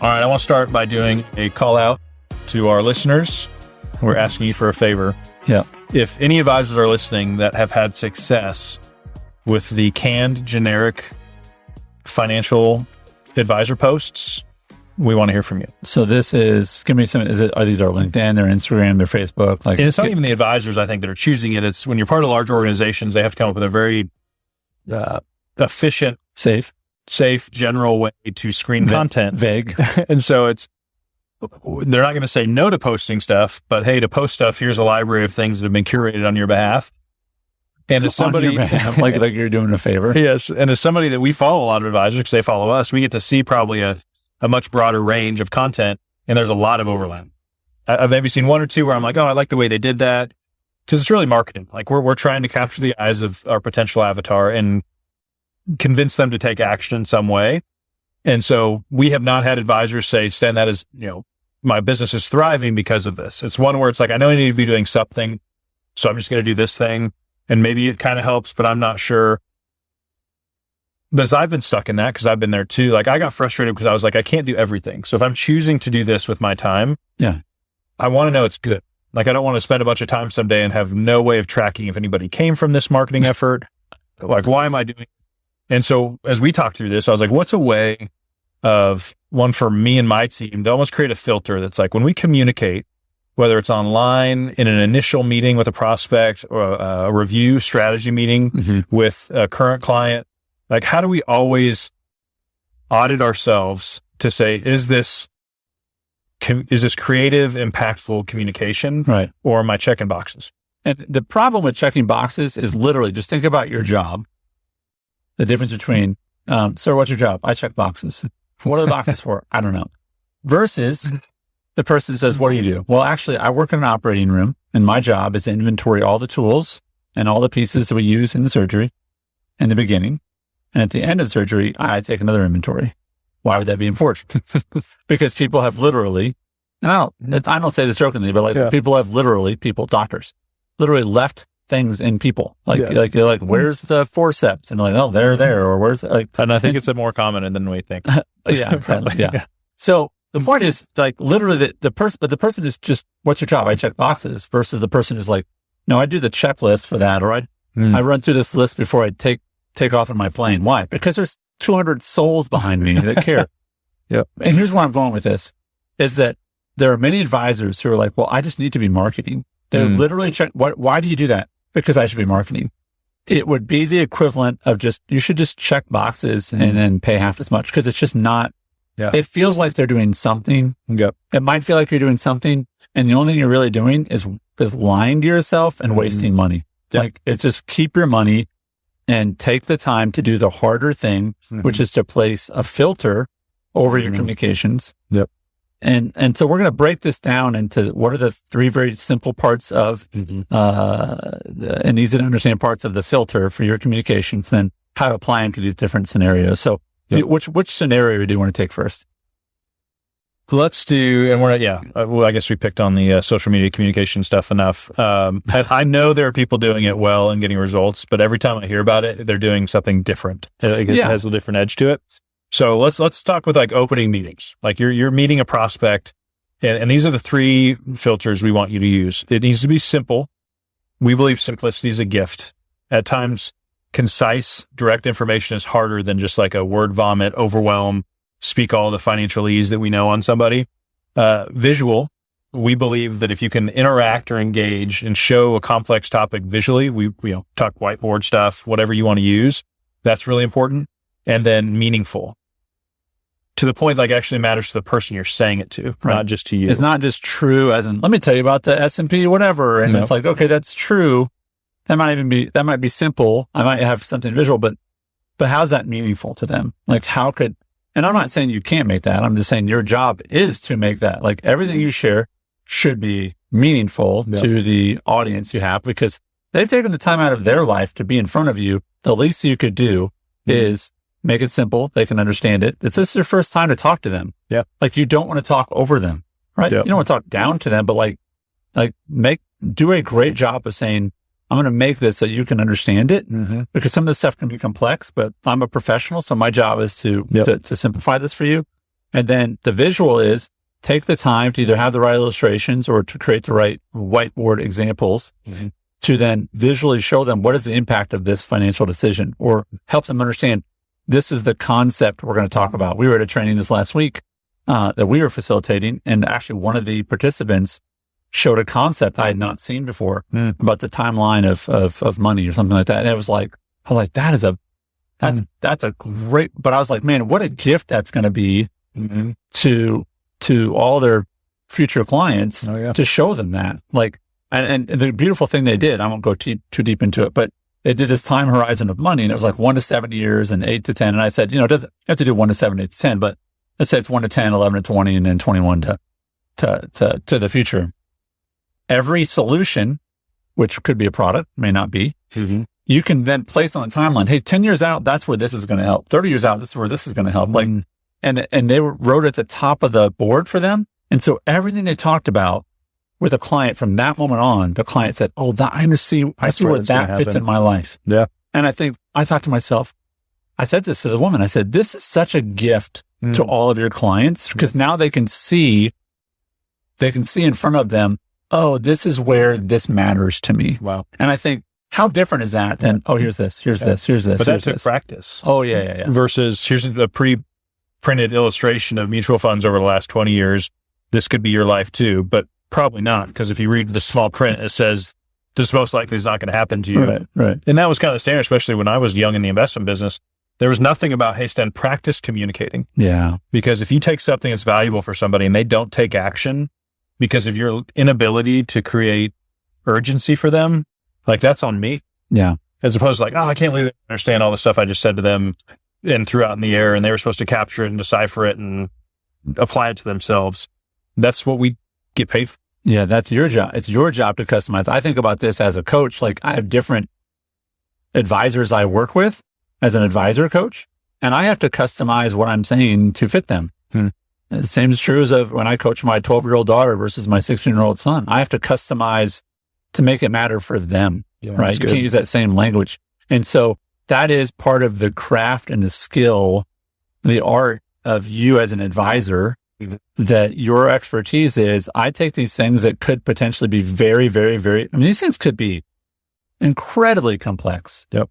All right, I want to start by doing a call out to our listeners. We're asking you for a favor. Yeah. If any advisors are listening that have had success with the canned, generic financial advisor posts, we want to hear from you. So this is, give me some, are these our LinkedIn, their Instagram, their Facebook? And it's not even the advisors, I think, that are choosing it. It's when you're part of large organizations, they have to come up with a very efficient, safe, general way to screen content. Vague. And so they're not going to say no to posting stuff, but hey, to post stuff, here's a library of things that have been curated on your behalf. And as somebody, like you're doing a favor. Yes. And as somebody that we follow a lot of advisors because they follow us, we get to see probably a much broader range of content. And there's a lot of overlap. I've maybe seen one or two where I'm like, oh, I like the way they did that. Because it's really marketing. Like we're trying to capture the eyes of our potential avatar and convince them to take action in some way. And so we have not had advisors say, Stan, that is, my business is thriving because of this. It's one where it's like, I know I need to be doing something, so I'm just going to do this thing. And maybe it kind of helps, but I'm not sure. Because I've been stuck in that because I've been there too. Like I got frustrated because I was like, I can't do everything. So if I'm choosing to do this with my time, I want to know it's good. Like I don't want to spend a bunch of time someday and have no way of tracking if anybody came from this marketing effort. Like, why am I doing it? And so as we talked through this, I was like, what's a way of one for me and my team to almost create a filter that's like when we communicate, whether it's online in an initial meeting with a prospect or a review strategy meeting with a current client, like how do we always audit ourselves to say, is this creative, impactful communication? Right. Or am I checking boxes? And the problem with checking boxes is literally just think about your job. The difference between, sir, what's your job? I check boxes. What are the boxes for? I don't know. Versus the person says, what do you do? Well, actually, I work in an operating room and my job is to inventory all the tools and all the pieces that we use in the surgery in the beginning. And at the end of the surgery, I take another inventory. Why would that be important? Because people have literally, and I don't say this jokingly, but people have doctors, literally left things in people. They're like, where's the forceps? And like, oh, they're there. Or where's and I think it's more common than we think. Yeah. So the point is like literally the person is just, what's your job? I check boxes versus the person who's like, no, I do the checklist for that. Or I run through this list before I take off in my plane. Why? Because there's 200 souls behind me that care. Yep. And here's where I'm going with this is that there are many advisors who are like, well, I just need to be marketing. They're literally why do you do that? Because I should be marketing. It would be the equivalent of you should just check boxes and then pay half as much because it's just not, it feels like they're doing something. Yep. It might feel like you're doing something and the only thing you're really doing is lying to yourself and wasting money. Yep. Like it's just keep your money and take the time to do the harder thing, which is to place a filter over your communications. Yep. And so we're going to break this down into what are the three very simple parts of, and easy to understand parts of the filter for your communications, then how to apply them to these different scenarios. So which scenario do you want to take first? Let's do, and well, I guess we picked on the social media communication stuff enough. I know there are people doing it well and getting results, but every time I hear about it, they're doing something different. It has a different edge to it. So let's talk with like opening meetings. Like you're meeting a prospect and these are the three filters we want you to use. It needs to be simple. We believe simplicity is a gift. At times, concise, direct information is harder than just like a word vomit, overwhelm, speak all the financial ease that we know on somebody. Visual. We believe that if you can interact or engage and show a complex topic visually, we talk whiteboard stuff, whatever you want to use. That's really important. And then meaningful. To the point like actually matters to the person you're saying it to, not just to you. It's not just true as in, let me tell you about the S&P, whatever. And it's like, okay, that's true. That might be simple. I might have something visual, but how's that meaningful to them? Like and I'm not saying you can't make that. I'm just saying your job is to make that. Like everything you share should be meaningful to the audience you have because they've taken the time out of their life to be in front of you. The least you could do is make it simple. They can understand it. It's just their first time to talk to them. Yeah. Like you don't want to talk over them, right? Yep. You don't want to talk down to them, but do a great job of saying, I'm going to make this so you can understand it because some of this stuff can be complex, but I'm a professional. So my job is to simplify this for you. And then the visual is take the time to either have the right illustrations or to create the right whiteboard examples to then visually show them what is the impact of this financial decision, or help them understand this is the concept we're going to talk about. We were at a training this last week that we were facilitating, and actually one of the participants showed a concept I had not seen before about the timeline of money or something like that. And it was like, I was like, that's a great, but I was like, man, what a gift that's going to be to all their future clients to show them that. Like, and the beautiful thing they did, I won't go too deep into it, but they did this time horizon of money, and it was like 1 to 7 years and 8 to 10. And I said, it doesn't you have to do 1 to 7, 8 to 10, but let's say it's 1 to 10, 11 to 20, and then 21 to the future. Every solution, which could be a product, may not be, you can then place on a timeline. Hey, 10 years out, that's where this is going to help. 30 years out, this is where this is going to help. Like, and they wrote at the top of the board for them. And so everything they talked about with a client from that moment on, the client said, "Oh, I see where that fits in my life." Yeah. And I thought to myself, I said this to the woman. I said, "This is such a gift to all of your clients, because now they can see in front of them, oh, this is where this matters to me." Wow. And I think, how different is that than, oh, here's this, here's this, here's this. But here's that's this. practice. Oh, yeah. Versus here's a pre-printed illustration of mutual funds over the last 20 years. This could be your life too, but probably not, because if you read the small print, it says this most likely is not going to happen to you. Right. And that was kind of the standard, especially when I was young in the investment business. There was nothing about, hey, Sten, practice communicating. Yeah. Because if you take something that's valuable for somebody and they don't take action because of your inability to create urgency for them, like, that's on me. Yeah. As opposed to like, oh, I can't believe they understand all the stuff I just said to them and threw out in the air, and they were supposed to capture it and decipher it and apply it to themselves. That's what we get paid for. Yeah, that's your job. It's your job to customize. I think about this as a coach. Like, I have different advisors I work with as an advisor coach, and I have to customize what I'm saying to fit them. The same is true as of when I coach my 12-year-old daughter versus my 16-year-old son. I have to customize to make it matter for them, right? You can't use that same language. And so that is part of the craft and the skill, the art of you as an advisor, that your expertise is, I take these things that could potentially be very, very, very, these things could be incredibly complex. Yep.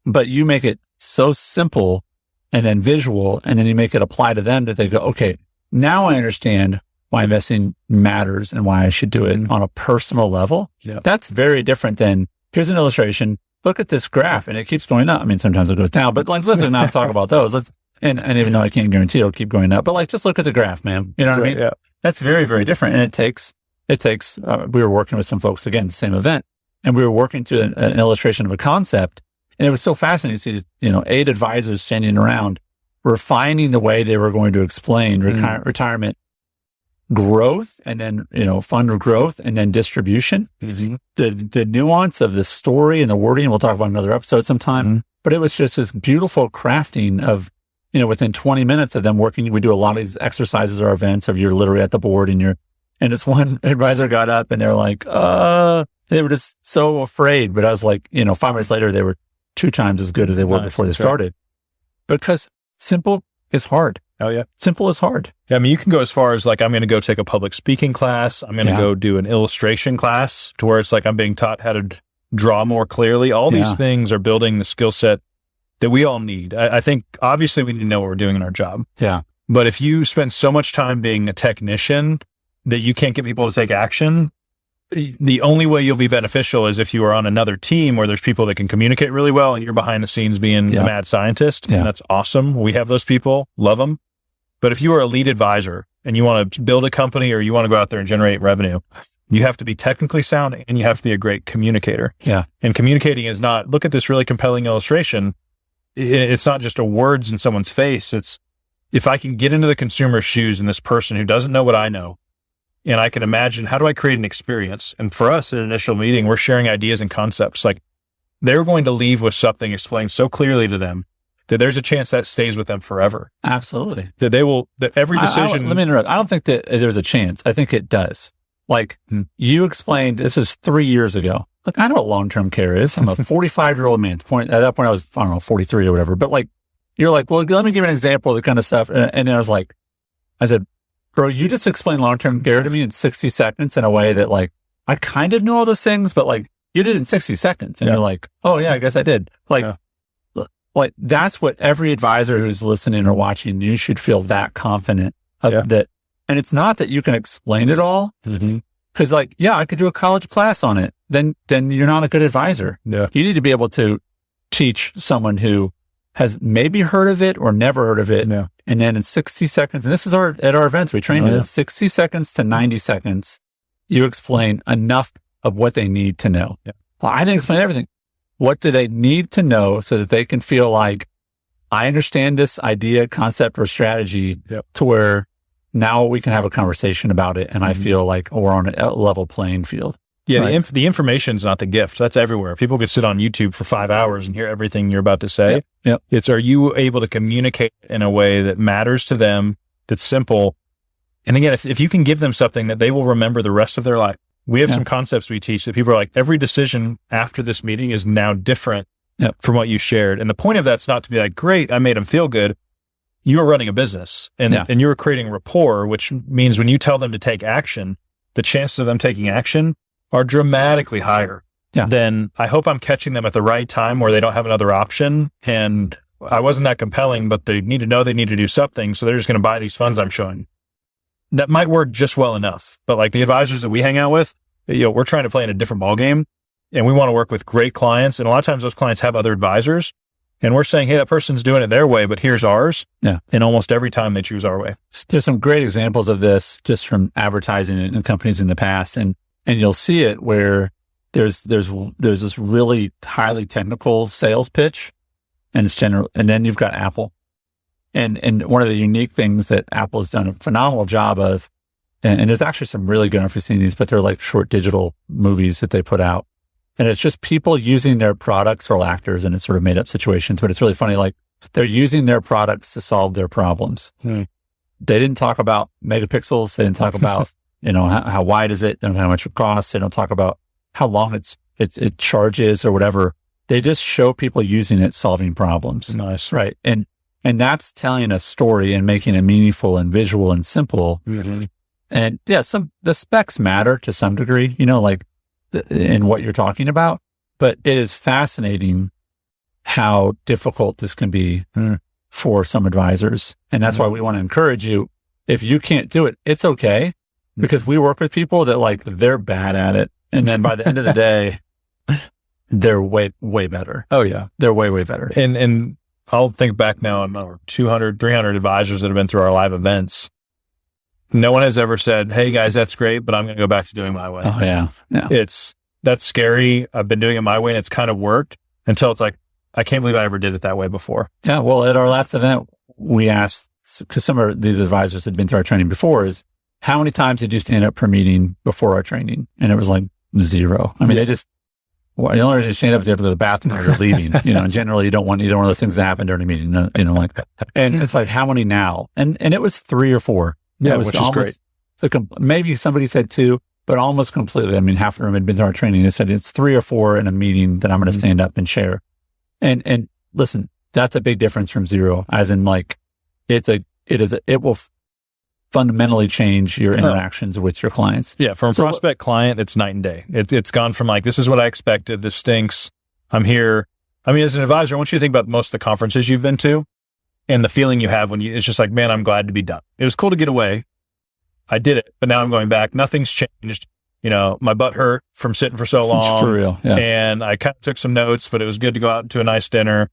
But you make it so simple and then visual, and then you make it apply to them that they go, okay, now I understand why investing matters and why I should do it on a personal level. Yep. That's very different than, here's an illustration, look at this graph, and it keeps going up. Sometimes it goes down, but like, let's not talk about those. And even though I can't guarantee it'll keep going up, but like, just look at the graph, man. You know what I mean? Yeah. That's very, very different. And it takes, we were working with some folks, again, the same event, and we were working to an illustration of a concept. And it was so fascinating to see, 8 advisors standing around refining the way they were going to explain retirement growth, and then, fund growth, and then distribution. The nuance of the story and the wording, we'll talk about another episode sometime, but it was just this beautiful crafting of, within 20 minutes of them working, we do a lot of these exercises or events of you're literally at the board and this one advisor got up and they're like, they were just so afraid. But I was like, 5 minutes later, they were 2 times as good as they were before they started. Because simple is hard. Oh yeah. Simple is hard. Yeah, you can go as far as like, I'm going to go take a public speaking class. I'm going to go do an illustration class to where it's like I'm being taught how to draw more clearly. All these things are building the skill set that we all need. I think obviously we need to know what we're doing in our job. Yeah. But if you spend so much time being a technician that you can't get people to take action, the only way you'll be beneficial is if you are on another team where there's people that can communicate really well and you're behind the scenes being the mad scientist. And that's awesome. We have those people, love them. But if you are a lead advisor and you want to build a company or you want to go out there and generate revenue, you have to be technically sound and you have to be a great communicator. Yeah. And communicating is not, look at this really compelling illustration. It's not just a words in someone's face. It's, if I can get into the consumer's shoes and this person who doesn't know what I know, and I can imagine, how do I create an experience? And for us, in an initial meeting, we're sharing ideas and concepts. Like, they're going to leave with something explained so clearly to them that there's a chance that stays with them forever. Absolutely. That every decision. Let me interrupt. I don't think that there's a chance. I think it does. Like, you explained, this was 3 years ago. Look, I know what long-term care is. I'm a 45-year-old man. At that point, I was, 43 or whatever. But like, you're like, well, let me give you an example of the kind of stuff. And I said, bro, you just explained long-term care to me in 60 seconds in a way that like, I kind of knew all those things, but like you did it in 60 seconds. And you're like, oh yeah, I guess I did. Like that's what every advisor who's listening or watching, you should feel that confident of that. And it's not that you can explain it all. Cause like, yeah, I could do a college class on it. Then you're not a good advisor. Yeah. You need to be able to teach someone who has maybe heard of it or never heard of it. Yeah. And then in 60 seconds, and this is at our events, we train in 60 seconds to 90 seconds, you explain enough of what they need to know. Yeah. Well, I didn't explain everything. What do they need to know so that they can feel like I understand this idea, concept, or strategy to where now we can have a conversation about it. And I feel like we're on a level playing field. Yeah. Right? The information is not the gift. That's everywhere. People could sit on YouTube for 5 hours and hear everything you're about to say. Yep. It's, are you able to communicate in a way that matters to them, that's simple? And again, if you can give them something that they will remember the rest of their life. We have some concepts we teach that people are like, every decision after this meeting is now different from what you shared. And the point of that's not to be like, great, I made them feel good. You are running a business and you're creating rapport, which means when you tell them to take action, the chances of them taking action are dramatically higher than I hope I'm catching them at the right time where they don't have another option. And I wasn't that compelling, but they need to know they need to do something. So they're just going to buy these funds I'm showing. That might work just well enough. But like the advisors that we hang out with, we're trying to play in a different ballgame and we want to work with great clients. And a lot of times those clients have other advisors and we're saying, hey, that person's doing it their way, but here's ours. Yeah. And almost every time they choose our way. There's some great examples of this just from advertising in companies in the past. And you'll see it where there's this really highly technical sales pitch and it's general. And then you've got Apple. And one of the unique things that Apple has done a phenomenal job of, and there's actually some really good, I don't know if you've seen these, but they're like short digital movies that they put out. And it's just people using their products or actors and it's sort of made up situations, but it's really funny. Like they're using their products to solve their problems. They didn't talk about megapixels. They didn't talk about, how wide is it and how much it costs. They don't talk about how long it charges or whatever. They just show people using it, solving problems. Nice. Right. And that's telling a story and making it meaningful and visual and simple. And the specs matter to some degree, in what you're talking about, but it is fascinating how difficult this can be for some advisors. And that's why we want to encourage you. If you can't do it, it's okay because we work with people that they're bad at it. And then by the end of the day, they're way, way better. Oh yeah. They're way, way better. And I'll think back now on our 200, 300 advisors that have been through our live events. No one has ever said, hey guys, that's great, but I'm going to go back to doing my way. Oh yeah. That's scary. I've been doing it my way and it's kind of worked until it's like, I can't believe I ever did it that way before. Yeah. Well, at our last event, we asked, because some of these advisors had been through our training before, is how many times did you stand up per meeting before our training? And it was like 0. I mean, the only reason you stand up is you have to go to the bathroom or you're leaving, and generally you don't want either one of those things to happen during a meeting, and it's like, how many now? And it was 3 or 4. Yeah, which is great. Maybe somebody said 2, but almost completely. I mean, half of them had been through our training. They said it's 3 or 4 in a meeting that I'm going to stand up and share. And listen, that's a big difference from 0, as in it will fundamentally change your interactions with your clients. Yeah. From a prospect client, it's night and day. It's gone from this is what I expected. This stinks. I'm here. I mean, as an advisor, I want you to think about most of the conferences you've been to and the feeling you have when it's just like, man, I'm glad to be done. It was cool to get away. I did it, but now I'm going back. Nothing's changed. My butt hurt from sitting for so long. For real. Yeah. And I kind of took some notes, but it was good to go out to a nice dinner.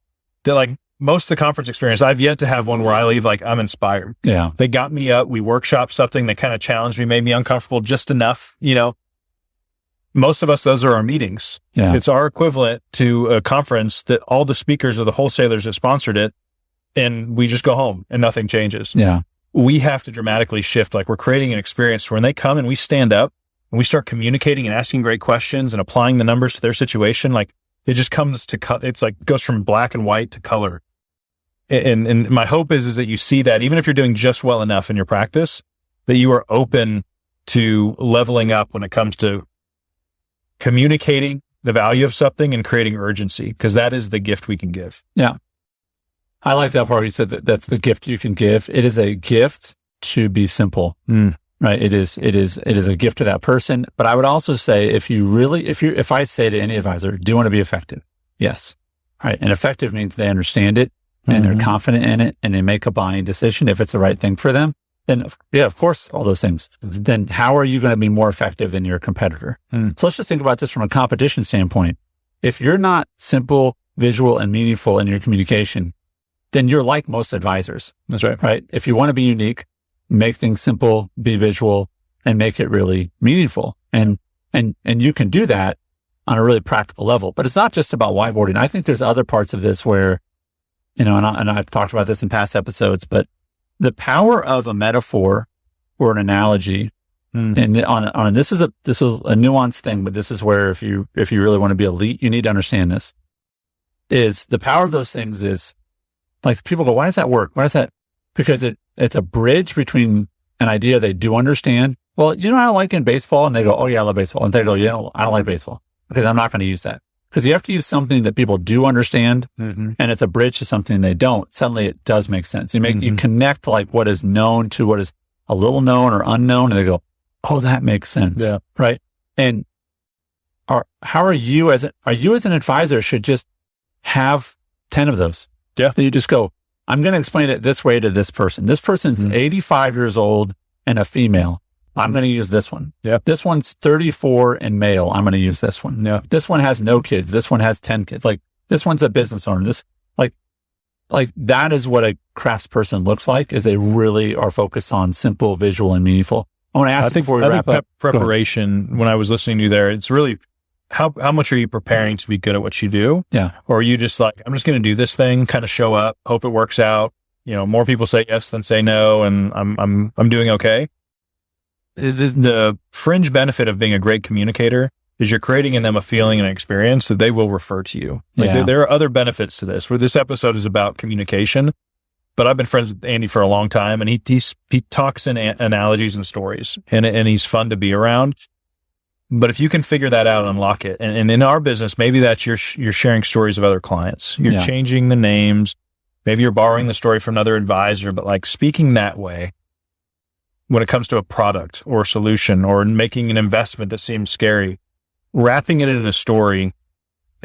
Most of the conference experience, I've yet to have one where I leave I'm inspired. Yeah. They got me up. We workshopped something that kind of challenged me, made me uncomfortable just enough. Most of us, those are our meetings. Yeah. It's our equivalent to a conference that all the speakers or the wholesalers that sponsored it, and we just go home and nothing changes. Yeah. We have to dramatically shift. We're creating an experience where when they come and we stand up and we start communicating and asking great questions and applying the numbers to their situation, it just comes to it's goes from black and white to color. And my hope is that you see that even if you're doing just well enough in your practice, that you are open to leveling up when it comes to communicating the value of something and creating urgency, because that is the gift we can give. Yeah. I like that part. You said that's the gift you can give. It is a gift to be simple, right? It is a gift to that person. But I would also say, if I say to any advisor, do you want to be effective? Yes. All right. And effective means they understand it and they're confident in it and they make a buying decision if it's the right thing for them. Then yeah, of course, all those things. Then how are you going to be more effective than your competitor? So let's just think about this from a competition standpoint. If you're not simple, visual, and meaningful in your communication, then you're like most advisors. That's right. Right? If you want to be unique, make things simple, be visual, and make it really meaningful. And you can do that on a really practical level. But it's not just about whiteboarding. I think there's other parts of this where, and I've talked about this in past episodes, but the power of a metaphor or an analogy, and this is a nuanced thing, but this is where if you really want to be elite, you need to understand this. Is the power of those things is like people go, why does that work? Why does that? Because it's a bridge between an idea they do understand. Well, you know what I like in baseball? And they go, oh yeah, I love baseball. And they go, I don't like baseball. Okay, I'm not going to use that. Because you have to use something that people do understand, and it's a bridge to something they don't. Suddenly it does make sense. You connect like what is known to what is a little known or unknown, and they go, oh, that makes sense. Yeah. Right. And how are you as an advisor should just have 10 of those. Yeah. Then you just go, I'm going to explain it this way to this person. This person's 85 years old and a female. I'm going to use this one. Yeah. This one's 34 and male. I'm going to use this one. Yeah. This one has no kids. This one has 10 kids. Like this one's a business owner. This like that is what a craftsperson looks like, is they really are focused on simple, visual, and meaningful. I want to ask before we wrap up. Preparation, when I was listening to you there, it's really how much are you preparing to be good at what you do? Yeah. Or are you just like, I'm just going to do this thing, kind of show up, hope it works out. More people say yes than say no, and I'm doing okay. The fringe benefit of being a great communicator is you're creating in them a feeling and an experience that they will refer to you. Like there are other benefits to this, where this episode is about communication, but I've been friends with Andy for a long time, and he talks in analogies and stories, and he's fun to be around. But if you can figure that out and unlock it, and in our business, maybe that's you're sharing stories of other clients. You're changing the names. Maybe you're borrowing the story from another advisor, but like speaking that way when it comes to a product or a solution or making an investment that seems scary, wrapping it in a story,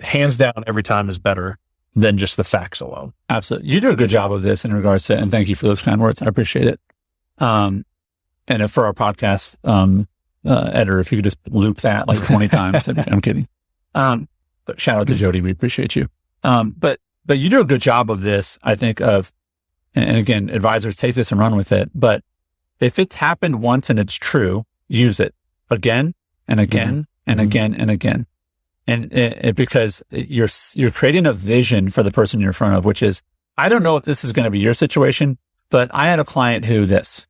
hands down, every time is better than just the facts alone. Absolutely. You do a good job of this in regards to, and thank you for those kind words. I appreciate it. And if for our podcast, editor, if you could just loop that like 20 times. I'm kidding. But shout out to Jody. We appreciate you. But you do a good job of this, I think, and again, advisors take this and run with it. But if it's happened once and it's true, use it again and again and again and again. And because you're creating a vision for the person you're in front of, which is, I don't know if this is going to be your situation, but I had a client who this.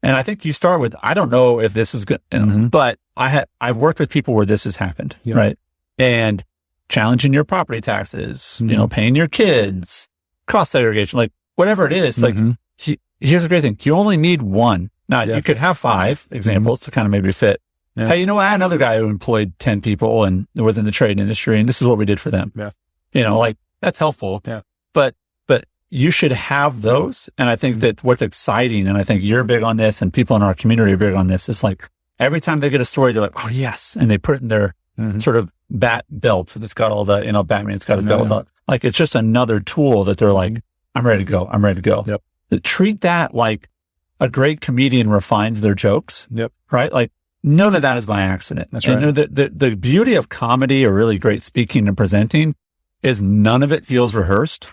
And I think you start with, I don't know if this is good, but I've worked with people where this has happened, right? And challenging your property taxes, paying your kids, cost segregation, like whatever it is. Like here's the great thing. You only need one. Now you could have 5 examples to kind of maybe fit. Yeah. Hey, I had another guy who employed 10 people and was in the trade industry, and this is what we did for them. Yeah. Like that's helpful. Yeah. But you should have those. And I think that what's exciting, and I think you're big on this and people in our community are big on this, is like every time they get a story, they're like, oh yes. And they put it in their sort of bat belt that's got all the, Batman's got his belt on. Like it's just another tool that they're like, I'm ready to go. I'm ready to go. Yep. Treat that like a great comedian refines their jokes. Yep. Right? Like none of that is by accident. That's right. And the beauty of comedy or really great speaking and presenting is none of it feels rehearsed,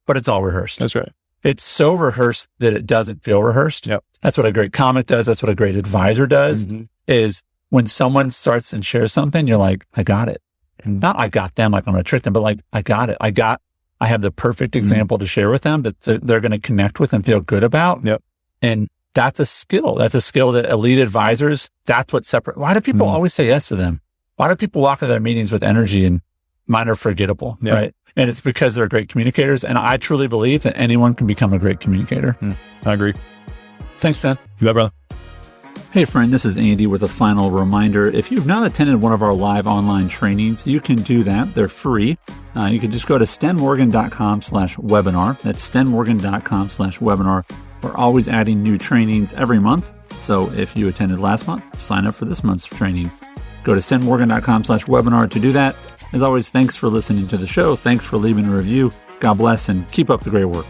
but it's all rehearsed. That's right. It's so rehearsed that it doesn't feel rehearsed. Yep. That's what a great comic does. That's what a great advisor does, is when someone starts and shares something, you're like, I got it. And not I got them, like I'm going to trick them, but like, I got it. I have the perfect example to share with them that they're going to connect with and feel good about. Yep. And that's a skill. That's a skill that elite advisors, that's what separate. Why do people always say yes to them? Why do people walk into their meetings with energy and mine are forgettable, right? And it's because they're great communicators. And I truly believe that anyone can become a great communicator. I agree. Thanks, Dan. You bet, brother. Hey, friend, this is Andy with a final reminder. If you've not attended one of our live online trainings, you can do that. They're free. You can just go to stenmorgan.com/webinar. That's stenmorgan.com/webinar. We're always adding new trainings every month. So if you attended last month, sign up for this month's training. Go to stenmorgan.com/webinar to do that. As always, thanks for listening to the show. Thanks for leaving a review. God bless and keep up the great work.